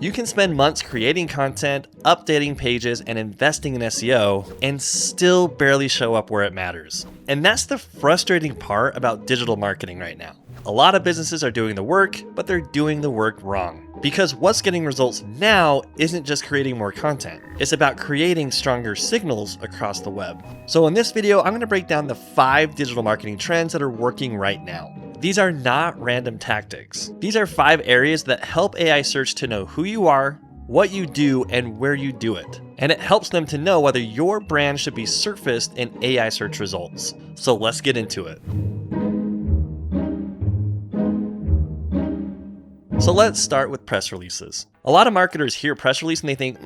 You can spend months creating content, updating pages, and investing in SEO, and still barely show up where it matters. And that's the frustrating part about digital marketing right now. A lot of businesses are doing the work, but they're doing the work wrong. Because what's getting results now isn't just creating more content. It's about creating stronger signals across the web. So in this video, I'm going to break down the 5 digital marketing trends that are working right now. These are not random tactics. These are 5 areas that help AI search to know who you are, what you do, and where you do it. And it helps them to know whether your brand should be surfaced in AI search results. So let's get into it. So let's start with press releases. A lot of marketers hear press release and they think,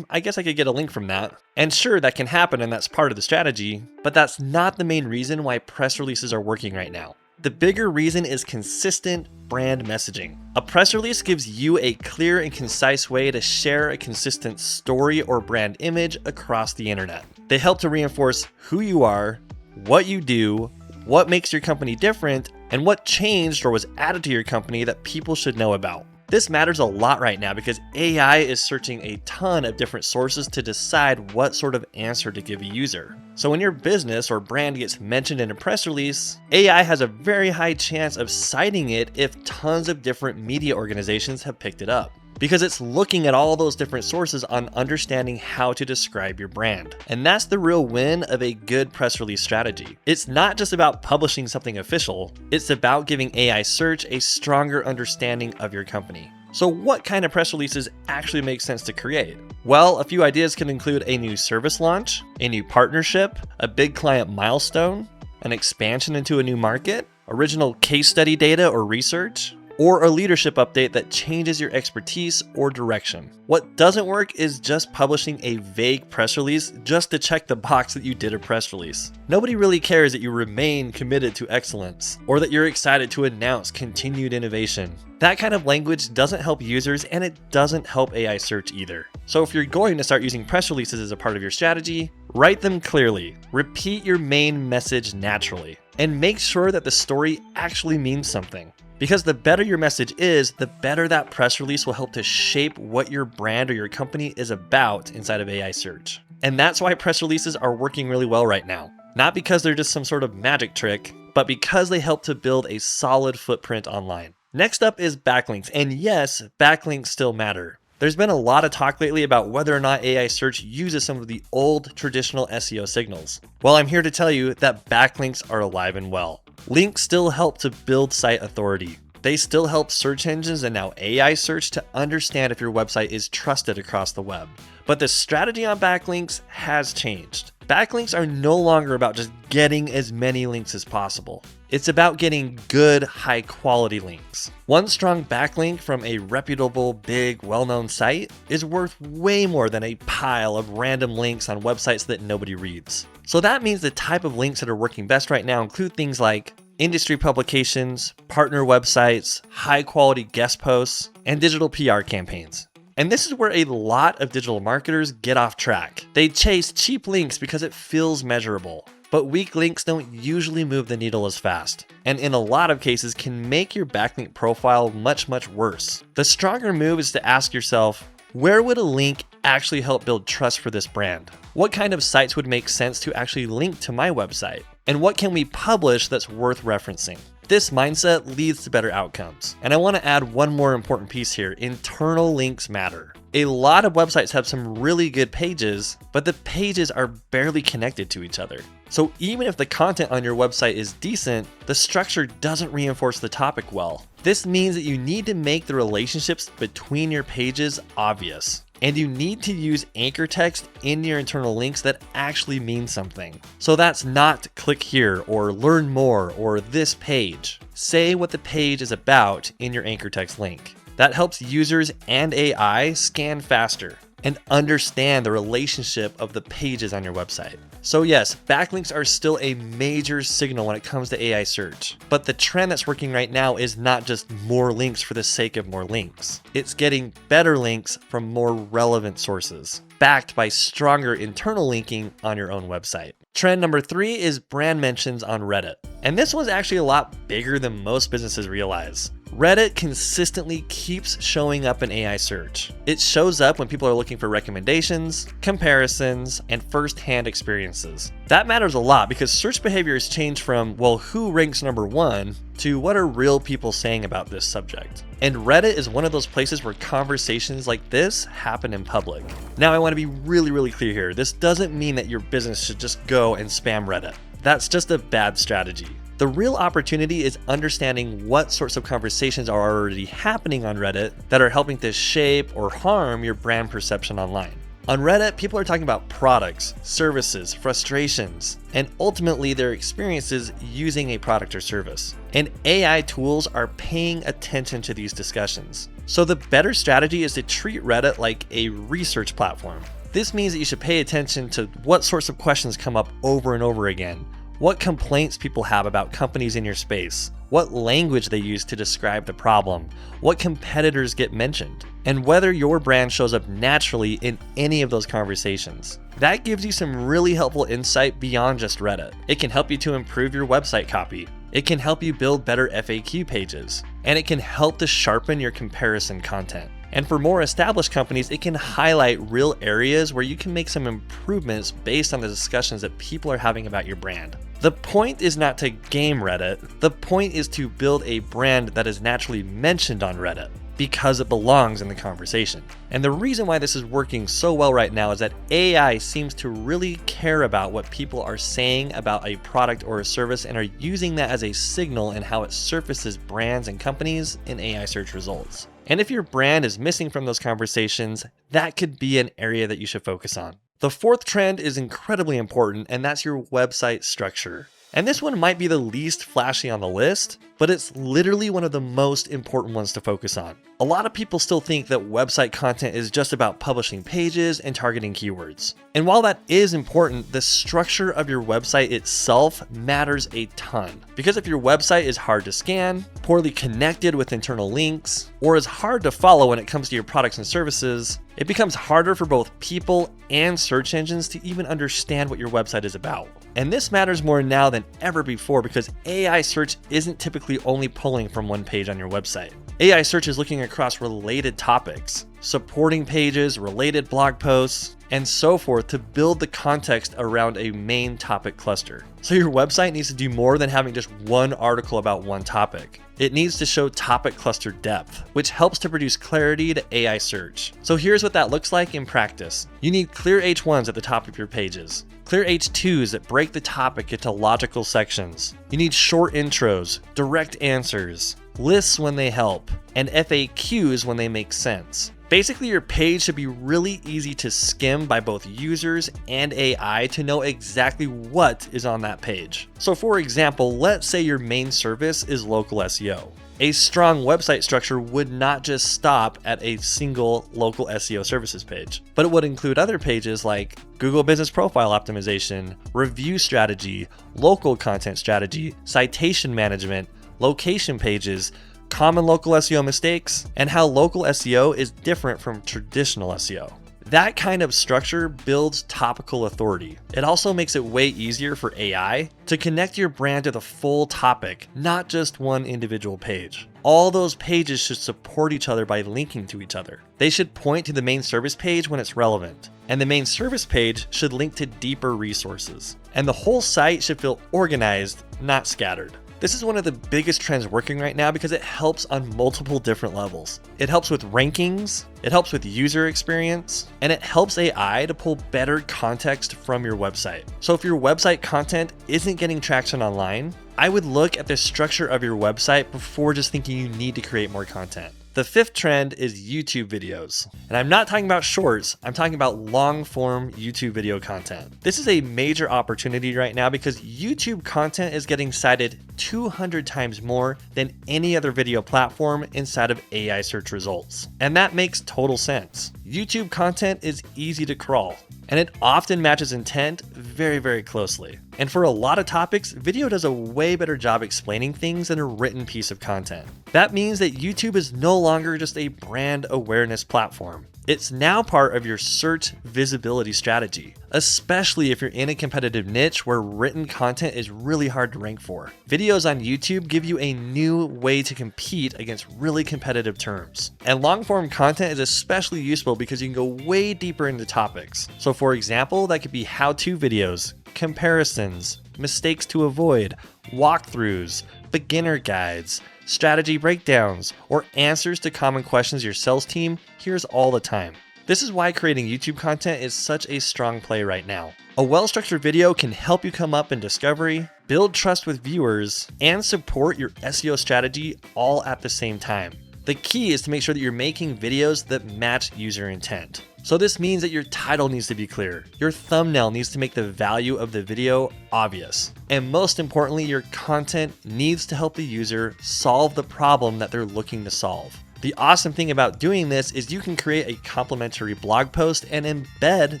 I guess I could get a link from that. And sure, that can happen and that's part of the strategy, but that's not the main reason why press releases are working right now. The bigger reason is consistent brand messaging. A press release gives you a clear and concise way to share a consistent story or brand image across the internet. They help to reinforce who you are, what you do, what makes your company different, and what changed or was added to your company that people should know about. This matters a lot right now because AI is searching a ton of different sources to decide what sort of answer to give a user. So when your business or brand gets mentioned in a press release, AI has a very high chance of citing it if tons of different media organizations have picked it up. Because it's looking at all those different sources on understanding how to describe your brand. And that's the real win of a good press release strategy. It's not just about publishing something official, it's about giving AI search a stronger understanding of your company. So what kind of press releases actually make sense to create? Well, a few ideas can include a new service launch, a new partnership, a big client milestone, an expansion into a new market, original case study data or research, or a leadership update that changes your expertise or direction. What doesn't work is just publishing a vague press release just to check the box that you did a press release. Nobody really cares that you remain committed to excellence or that you're excited to announce continued innovation. That kind of language doesn't help users and it doesn't help AI search either. So if you're going to start using press releases as a part of your strategy, write them clearly, repeat your main message naturally, and make sure that the story actually means something. Because the better your message is, the better that press release will help to shape what your brand or your company is about inside of AI search. And that's why press releases are working really well right now. Not because they're just some sort of magic trick, but because they help to build a solid footprint online. Next up is backlinks. And yes, backlinks still matter. There's been a lot of talk lately about whether or not AI search uses some of the old traditional SEO signals. Well, I'm here to tell you that backlinks are alive and well. Links still help to build site authority. They still help search engines and now AI search to understand if your website is trusted across the web. But the strategy on backlinks has changed. Backlinks are no longer about just getting as many links as possible. It's about getting good, high quality links. One strong backlink from a reputable, big, well-known site is worth way more than a pile of random links on websites that nobody reads. So that means the type of links that are working best right now include things like industry publications, partner websites, high quality guest posts, and digital PR campaigns. And this is where a lot of digital marketers get off track. They chase cheap links because it feels measurable. But weak links don't usually move the needle as fast, and in a lot of cases can make your backlink profile much worse. The stronger move is to ask yourself, where would a link actually help build trust for this brand? What kind of sites would make sense to actually link to my website? And what can we publish that's worth referencing? This mindset leads to better outcomes. And I want to add one more important piece here. Internal links matter. A lot of websites have some really good pages, but the pages are barely connected to each other. So even if the content on your website is decent, the structure doesn't reinforce the topic well. This means that you need to make the relationships between your pages obvious. And you need to use anchor text in your internal links that actually mean something. So that's not click here or learn more or this page. Say what the page is about in your anchor text link. That helps users and AI scan faster and understand the relationship of the pages on your website. So yes, backlinks are still a major signal when it comes to AI search, but the trend that's working right now is not just more links for the sake of more links. It's getting better links from more relevant sources, backed by stronger internal linking on your own website. Trend number 3 is brand mentions on Reddit. And this one's actually a lot bigger than most businesses realize. Reddit consistently keeps showing up in AI search. It shows up when people are looking for recommendations, comparisons, and first-hand experiences. That matters a lot because search behavior has changed from, well, who ranks number one, to what are real people saying about this subject. And Reddit is one of those places where conversations like this happen in public. Now, I want to be really clear here. This doesn't mean that your business should just go and spam Reddit. That's just a bad strategy. The real opportunity is understanding what sorts of conversations are already happening on Reddit that are helping to shape or harm your brand perception online. On Reddit, people are talking about products, services, frustrations, and ultimately their experiences using a product or service. And AI tools are paying attention to these discussions. So the better strategy is to treat Reddit like a research platform. This means that you should pay attention to what sorts of questions come up over and over again, what complaints people have about companies in your space, what language they use to describe the problem, what competitors get mentioned, and whether your brand shows up naturally in any of those conversations. That gives you some really helpful insight beyond just Reddit. It can help you to improve your website copy. It can help you build better FAQ pages, and it can help to sharpen your comparison content. And for more established companies, it can highlight real areas where you can make some improvements based on the discussions that people are having about your brand. The point is not to game Reddit. The point is to build a brand that is naturally mentioned on Reddit because it belongs in the conversation. And the reason why this is working so well right now is that AI seems to really care about what people are saying about a product or a service and are using that as a signal in how it surfaces brands and companies in AI search results. And if your brand is missing from those conversations, that could be an area that you should focus on. The fourth trend is incredibly important, and that's your website structure. And this one might be the least flashy on the list, but it's literally one of the most important ones to focus on. A lot of people still think that website content is just about publishing pages and targeting keywords. And while that is important, the structure of your website itself matters a ton. Because if your website is hard to scan, poorly connected with internal links, or is hard to follow when it comes to your products and services, it becomes harder for both people and search engines to even understand what your website is about. And this matters more now than ever before because AI search isn't typically only pulling from one page on your website. AI search is looking across related topics, supporting pages, related blog posts, and so forth to build the context around a main topic cluster. So your website needs to do more than having just one article about one topic. It needs to show topic cluster depth, which helps to produce clarity to AI search. So here's what that looks like in practice. You need clear H1s at the top of your pages, clear H2s that break the topic into logical sections. You need short intros, direct answers, lists when they help, and FAQs when they make sense. Basically, your page should be really easy to skim by both users and AI to know exactly what is on that page. So for example, let's say your main service is local SEO. A strong website structure would not just stop at a single local SEO services page, but it would include other pages like Google Business Profile Optimization, review strategy, local content strategy, citation management, location pages, common local SEO mistakes, and how local SEO is different from traditional SEO. That kind of structure builds topical authority. It also makes it way easier for AI to connect your brand to the full topic, not just one individual page. All those pages should support each other by linking to each other. They should point to the main service page when it's relevant, and the main service page should link to deeper resources. And the whole site should feel organized, not scattered. This is one of the biggest trends working right now because it helps on multiple different levels. It helps with rankings, it helps with user experience, and it helps AI to pull better context from your website. So if your website content isn't getting traction online, I would look at the structure of your website before just thinking you need to create more content. The fifth trend is YouTube videos. And I'm not talking about shorts, I'm talking about long form YouTube video content. This is a major opportunity right now because YouTube content is getting cited 200 times more than any other video platform inside of AI search results. And that makes total sense. YouTube content is easy to crawl, and it often matches intent very, very closely. And for a lot of topics, video does a way better job explaining things than a written piece of content. That means that YouTube is no longer just a brand awareness platform. It's now part of your search visibility strategy, especially if you're in a competitive niche where written content is really hard to rank for. Videos on YouTube give you a new way to compete against really competitive terms. And long-form content is especially useful because you can go way deeper into topics. So for example, that could be how-to videos, comparisons, mistakes to avoid, walkthroughs, beginner guides, strategy breakdowns, or answers to common questions your sales team hears all the time. This is why creating YouTube content is such a strong play right now. A well-structured video can help you come up in discovery, build trust with viewers, and support your SEO strategy all at the same time. The key is to make sure that you're making videos that match user intent. So this means that your title needs to be clear, your thumbnail needs to make the value of the video obvious, and most importantly, your content needs to help the user solve the problem that they're looking to solve. The awesome thing about doing this is you can create a complimentary blog post and embed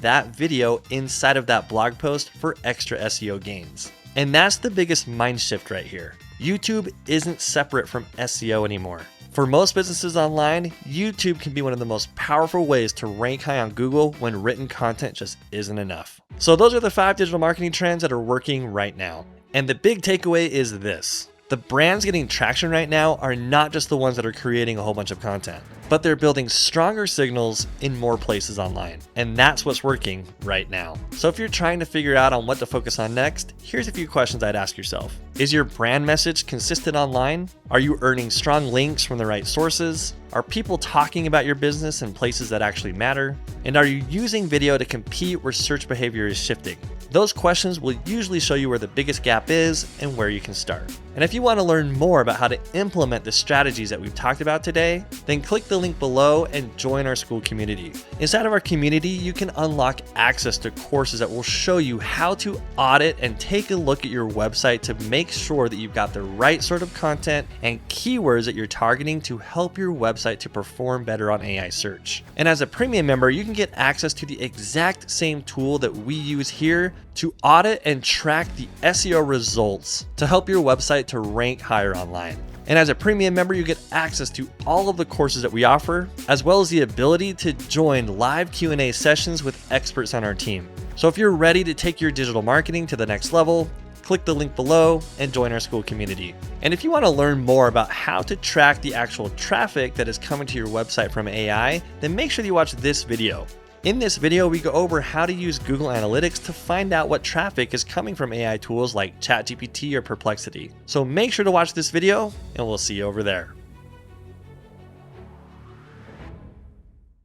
that video inside of that blog post for extra SEO gains. And that's the biggest mind shift right here. YouTube isn't separate from SEO anymore. For most businesses online, YouTube can be one of the most powerful ways to rank high on Google when written content just isn't enough. So those are the 5 digital marketing trends that are working right now. And the big takeaway is this. The brands getting traction right now are not just the ones that are creating a whole bunch of content, but they're building stronger signals in more places online. And that's what's working right now. So if you're trying to figure out on what to focus on next, here's a few questions I'd ask yourself. Is your brand message consistent online? Are you earning strong links from the right sources? Are people talking about your business in places that actually matter? And are you using video to compete where search behavior is shifting? Those questions will usually show you where the biggest gap is and where you can start. And if you want to learn more about how to implement the strategies that we've talked about today, then click the link below and join our school community. Inside of our community, you can unlock access to courses that will show you how to audit and take a look at your website to make sure that you've got the right sort of content and keywords that you're targeting to help your website to perform better on AI search. And as a premium member, you can get access to the exact same tool that we use here to audit and track the SEO results to help your website to rank higher online. And as a premium member, you get access to all of the courses that we offer, as well as the ability to join live Q&A sessions with experts on our team. So if you're ready to take your digital marketing to the next level, click the link below and join our school community. And if you want to learn more about how to track the actual traffic that is coming to your website from AI, then make sure you watch this video. In this video, we go over how to use Google Analytics to find out what traffic is coming from AI tools like ChatGPT or Perplexity. So make sure to watch this video, and we'll see you over there.